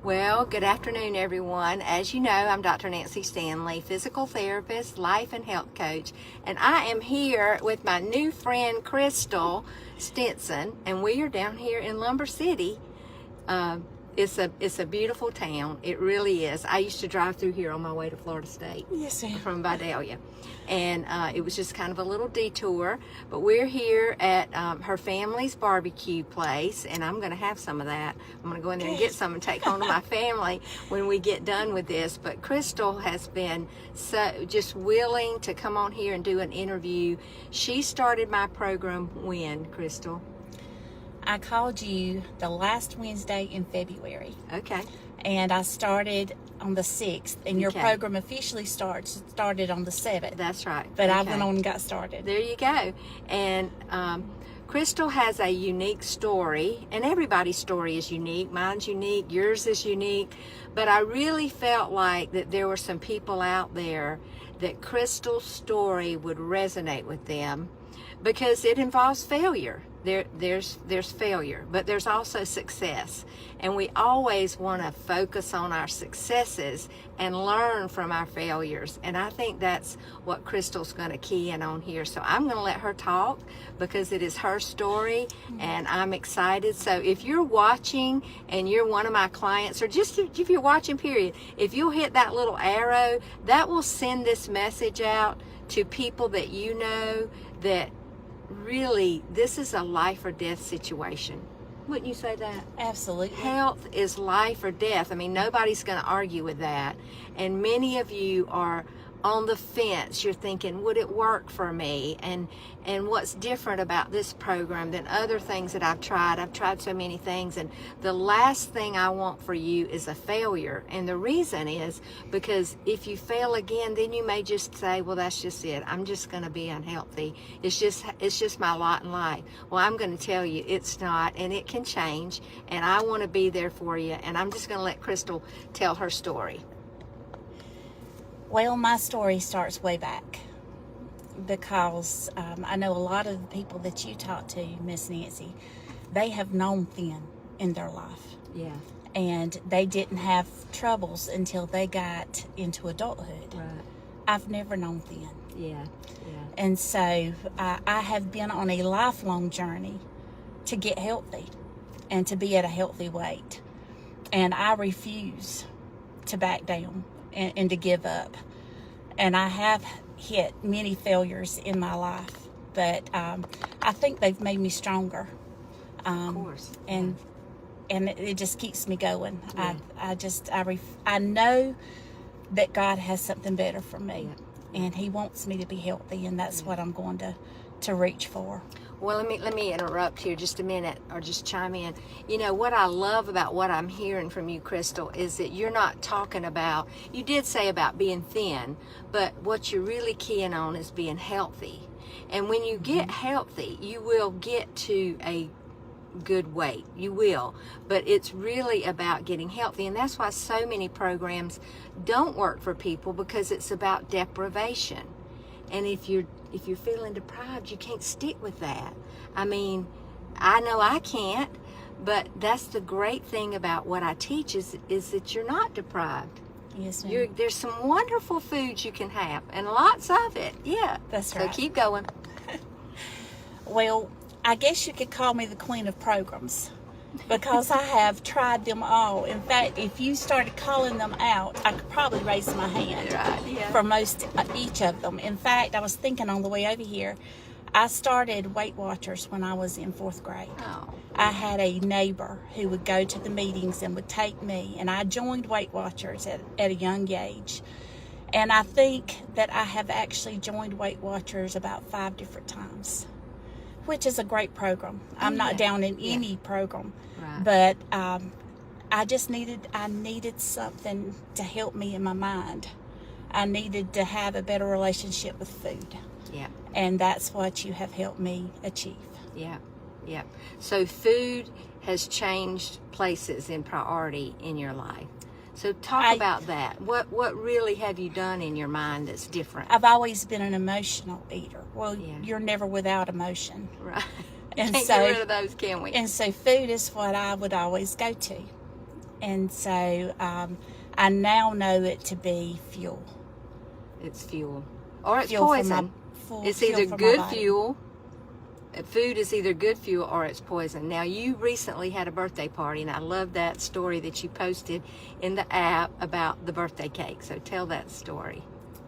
Well, good afternoon, everyone. As you know, I'm Dr. Nancy Stanley, physical therapist, life and health coach, and I am here with my new friend, Cyrstal Stinson, and we are down here in Lumber City. It's a beautiful town. It really is. I used to drive through here on my way to Florida State. Yes, ma'am. From Vidalia. And it was just kind of a little detour. But we're here at her family's barbecue place, and I'm going to have some of that. I'm going to go in there and get some and take home to my family when we get done with this. But Cyrstal has been so just willing to come on here and do an interview. She started my program when, Cyrstal? I called you the last Wednesday in February. Okay. And I started on the 6th, and your Okay. program officially started on the 7th. That's right. But I Okay. went on and got started. There you go. And Cyrstal has a unique story, and everybody's story is unique. Mine's unique, yours is unique. But I really felt like that there were some people out there that Cyrstal's story would resonate with them because it involves failure. There's failure, but there's also success. And we always want to focus on our successes and learn from our failures. And I think that's what Cyrstal's going to key in on here. So I'm going to let her talk because it is her story, and I'm excited. So if you're watching and you're one of my clients, or just if you're watching, period, if you'll hit that little arrow, that will send this message out to people that you know that really, this is a life or death situation. Wouldn't you say that? Absolutely. Health is life or death. I mean, nobody's going to argue with that. And many of you are on the fence. You're thinking, would it work for me? And what's different about this program than other things that I've tried? I've tried so many things, and the last thing I want for you is a failure. And the reason is because if you fail again, then you may just say, well, that's just it. I'm just going to be unhealthy. It's just my lot in life. Well, I'm going to tell you it's not, and it can change, and I want to be there for you. And I'm just going to let Cyrstal tell her story. Well, my story starts way back because I know a lot of the people that you talk to, Miss Nancy, they have known thin in their life. Yeah. And they didn't have troubles until they got into adulthood. Right. I've never known thin. Yeah. And so I have been on a lifelong journey to get healthy and to be at a healthy weight. And I refuse to back down and to give up. And I have hit many failures in my life, but I think they've made me stronger. Of course. And it just keeps me going. Yeah. I know that God has something better for me, Yeah. and He wants me to be healthy, and that's what I'm going to reach for. Well, let me interrupt here just a minute, or just chime in. You know, what I love about what I'm hearing from you, Cyrstal, is that you're not talking about, you did say about being thin, but what you're really keying on is being healthy. And when you get healthy, you will get to a good weight. You will. But it's really about getting healthy. And that's why so many programs don't work for people, because it's about deprivation. And if you're feeling deprived, you can't stick with that. I mean, I know I can't, but that's the great thing about what I teach is that you're not deprived. Yes, ma'am. There's some wonderful foods you can have, and lots of it. Yeah. That's So right. keep going. Well, I guess you could call me the queen of programs because I have tried them all. In fact, if you started calling them out, I could probably raise my hand Right, yeah. for each of them. In fact, I was thinking on the way over here, I started Weight Watchers when I was in 4th grade. Oh. I had a neighbor who would go to the meetings and would take me, and I joined Weight Watchers at a young age. And I think that I have actually joined Weight Watchers about 5 different times, which is a great program. I'm not down in any program, Right. but I needed something to help me in my mind. I needed to have a better relationship with food. Yeah. And that's what you have helped me achieve. Yeah. Yeah. So food has changed places in priority in your life. So talk about that. What really have you done in your mind that's different? I've always been an emotional eater. Well, Yeah. you're never without emotion. Right. And Can't so, get rid of those, can we? And so food is what I would always go to. And so I now know it to be fuel. It's fuel. Or it's Fuel for poison. It's fuel either for my good body. fuel. Food is either good fuel or it's poison. Now, you recently had a birthday party, and I love that story that you posted in the app about the birthday cake. So tell that story.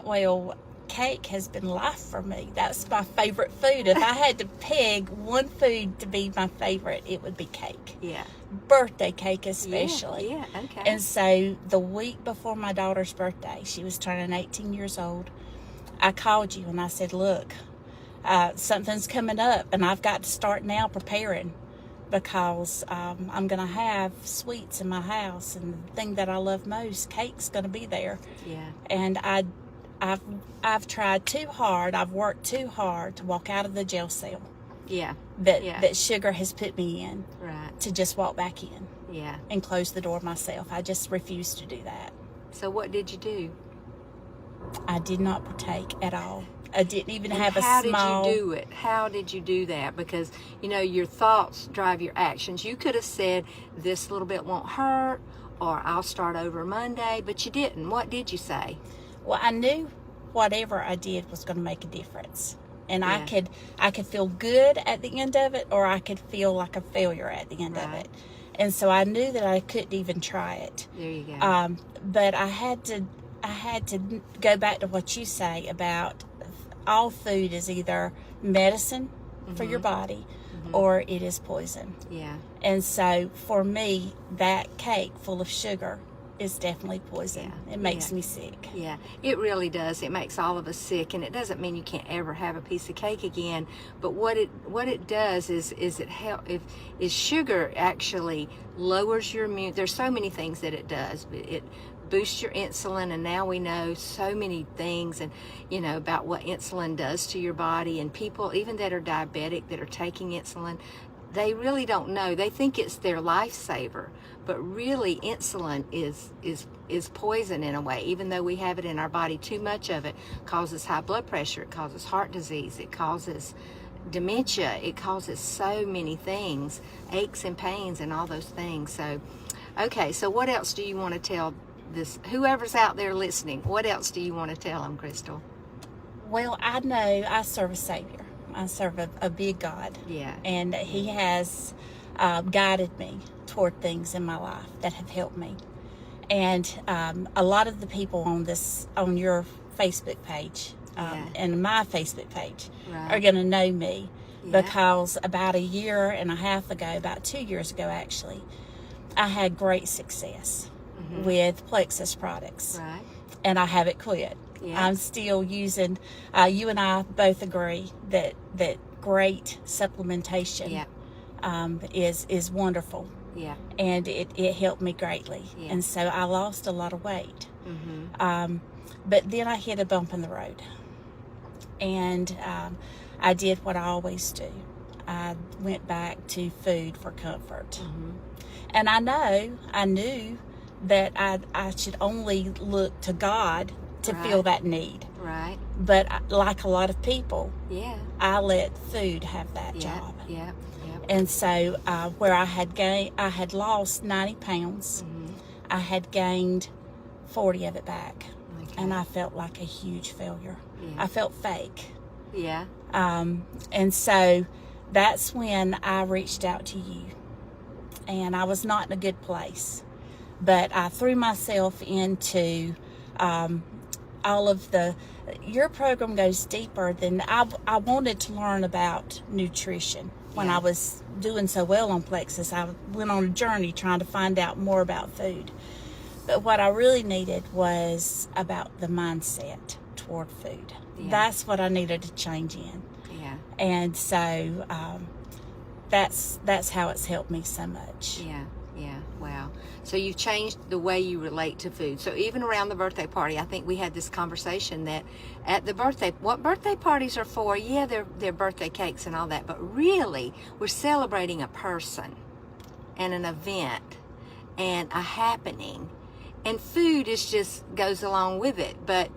Well, cake has been life for me. That's my favorite food. If I had to pick one food to be my favorite, it would be cake. Yeah. Birthday cake especially. Yeah, okay. And so the week before my daughter's birthday, she was turning 18 years old, I called you and I said, look, something's coming up and I've got to start now preparing, because I'm going to have sweets in my house, and the thing that I love most, cake's going to be there. Yeah. And I've tried too hard, I've worked too hard to walk out of the jail cell Yeah. that sugar has put me in, Right. to just walk back in Yeah. and close the door myself. I just refused to do that. So what did you do? I did not partake at all. I didn't even have a How small... did you do it? How did you do that? Because, your thoughts drive your actions. You could have said, this little bit won't hurt, or I'll start over Monday, but you didn't. What did you say? Well, I knew whatever I did was going to make a difference. And Yeah. I could feel good at the end of it, or I could feel like a failure at the end of Right. it. And so I knew that I couldn't even try it. There you go. But I had to go back to what you say about all food is either medicine for your body, or it is poison. Yeah. And so for me, that cake full of sugar is definitely poison. Yeah. It makes Yeah. me sick. Yeah, it really does. It makes all of us sick, and it doesn't mean you can't ever have a piece of cake again. But what it does is it help is sugar actually lowers your immune. There's so many things that it does. It boosts your insulin, and now we know so many things, and about what insulin does to your body. And people even that are diabetic that are taking insulin, they really don't know. They think it's their lifesaver, but really insulin is poison in a way. Even though we have it in our body, too much of it causes high blood pressure, it causes heart disease, it causes dementia, it causes so many things, aches and pains and all those things. So, okay, so what else do you want to tell whoever's out there listening? What else do you want to tell them, Crystal? Well, I know I serve a Savior. I serve a big God. Yeah. And He has guided me toward things in my life that have helped me. And a lot of the people on your Facebook page and my Facebook page Right. are going to know me, Yeah. because about a year and a half ago, about 2 years ago actually, I had great success with Plexus products. Right. And I haven't quit. Yeah. I'm still using, you and I both agree that great supplementation is wonderful. Yeah. And it helped me greatly. Yeah. And so I lost a lot of weight. Mm-hmm. But then I hit a bump in the road. And I did what I always do. I went back to food for comfort. Mm-hmm. And I knew that I should only look to God to Right. feel that need. Right. But like a lot of people, Yeah. I let food have that Yeah. job. Yeah. Yeah. And so where I had lost 90 pounds, Mm-hmm. I had gained 40 of it back. Okay. And I felt like a huge failure. Yeah. I felt fake. Yeah. And so that's when I reached out to you. And I was not in a good place. But I threw myself into all of your program goes deeper than I wanted to learn about nutrition. When Yeah. I was doing so well on Plexus, I went on a journey trying to find out more about food. But what I really needed was about the mindset toward food. Yeah. That's what I needed to change in. Yeah. And so that's how it's helped me so much. Yeah. Yeah. Wow. So you've changed the way you relate to food. So even around the birthday party, I think we had this conversation that at the what birthday parties are for, yeah, they're birthday cakes and all that, but really we're celebrating a person and an event and a happening, and food goes along with it. But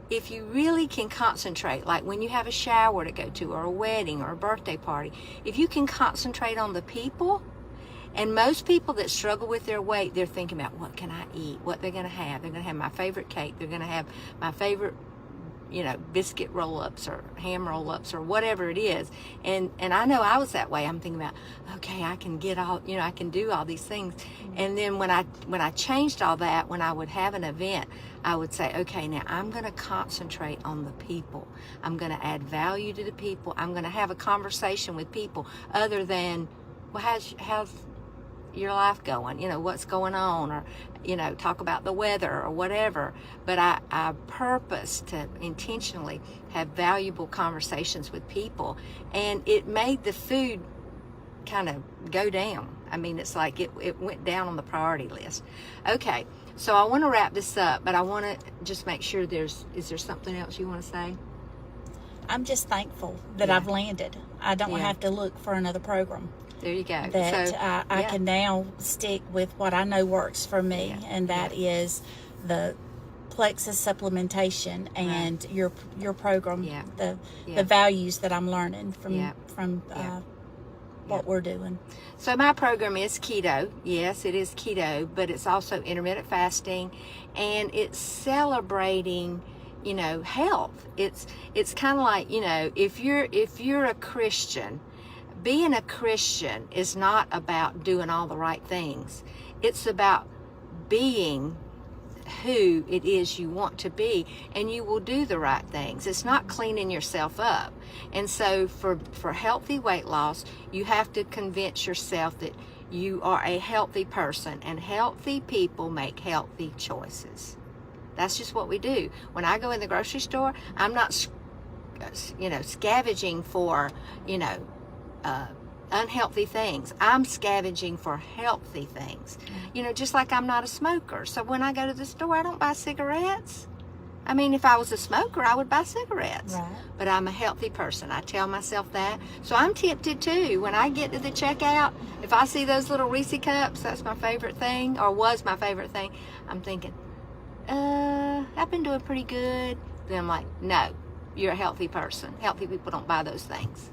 if you really can concentrate, like when you have a shower to go to or a wedding or a birthday party, if you can concentrate on the people And most people that struggle with their weight, they're thinking about, what can I eat? What they're going to have? They're going to have my favorite cake. They're going to have my favorite, biscuit roll-ups or ham roll-ups or whatever it is. And I know I was that way. I'm thinking about, okay, I can get all, I can do all these things. And then when I changed all that, when I would have an event, I would say, okay, now I'm going to concentrate on the people. I'm going to add value to the people. I'm going to have a conversation with people other than, well, how's your life going? What's going on? Or, talk about the weather or whatever. But I purpose to intentionally have valuable conversations with people. And it made the food kind of go down. I mean, it's like it went down on the priority list. Okay, so I want to wrap this up, but I want to just make sure is there something else you want to say? I'm just thankful that I've landed. I don't have to look for another program. There you go. That I can now stick with what I know works for me, and that is the plexus supplementation and your program, the values that I'm learning from what we're doing. So my program is keto. Yes, it is keto, but it's also intermittent fasting, and it's celebrating, health. It's kind of like, if you're a Christian, being a Christian is not about doing all the right things. It's about being who it is you want to be, and you will do the right things. It's not cleaning yourself up. And so for healthy weight loss, you have to convince yourself that you are a healthy person, and healthy people make healthy choices. That's just what we do. When I go in the grocery store, I'm not scavenging for unhealthy things. I'm scavenging for healthy things. Just like I'm not a smoker. So when I go to the store, I don't buy cigarettes. I mean, if I was a smoker, I would buy cigarettes. Right. But I'm a healthy person. I tell myself that. So I'm tempted too. When I get to the checkout, if I see those little Reese cups, that's my favorite thing, or was my favorite thing, I'm thinking, I've been doing pretty good. Then I'm like, no, you're a healthy person. Healthy people don't buy those things,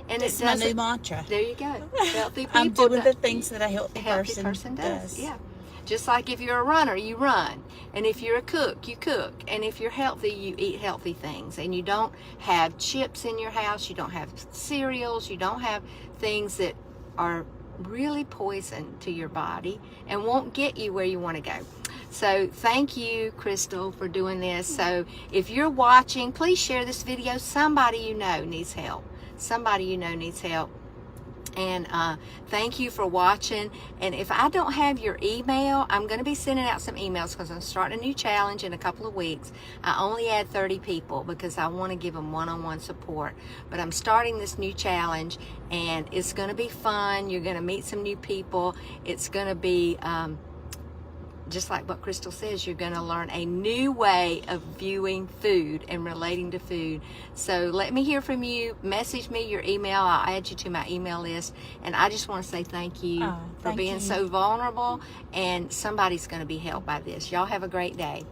And it's my new mantra. There you go. Healthy people. I'm doing the things that a healthy person does. Yeah. Just like if you're a runner, you run. And if you're a cook, you cook. And if you're healthy, you eat healthy things. And you don't have chips in your house. You don't have cereals. You don't have things that are really poison to your body and won't get you where you want to go. So thank you, Cyrstal, for doing this. So if you're watching, please share this video. Somebody you know needs help. Somebody you know needs help. And thank you for watching. And if I don't have your email, I'm going to be sending out some emails because I'm starting a new challenge in a couple of weeks. I only add 30 people because I want to give them one-on-one support. But I'm starting this new challenge, and it's going to be fun. You're going to meet some new people. It's going to be just like what Cyrstal says, you're going to learn a new way of viewing food and relating to food. So let me hear from you. Message me your email. I'll add you to my email list. And I just want to say thank you for being so vulnerable. And somebody's going to be helped by this. Y'all have a great day.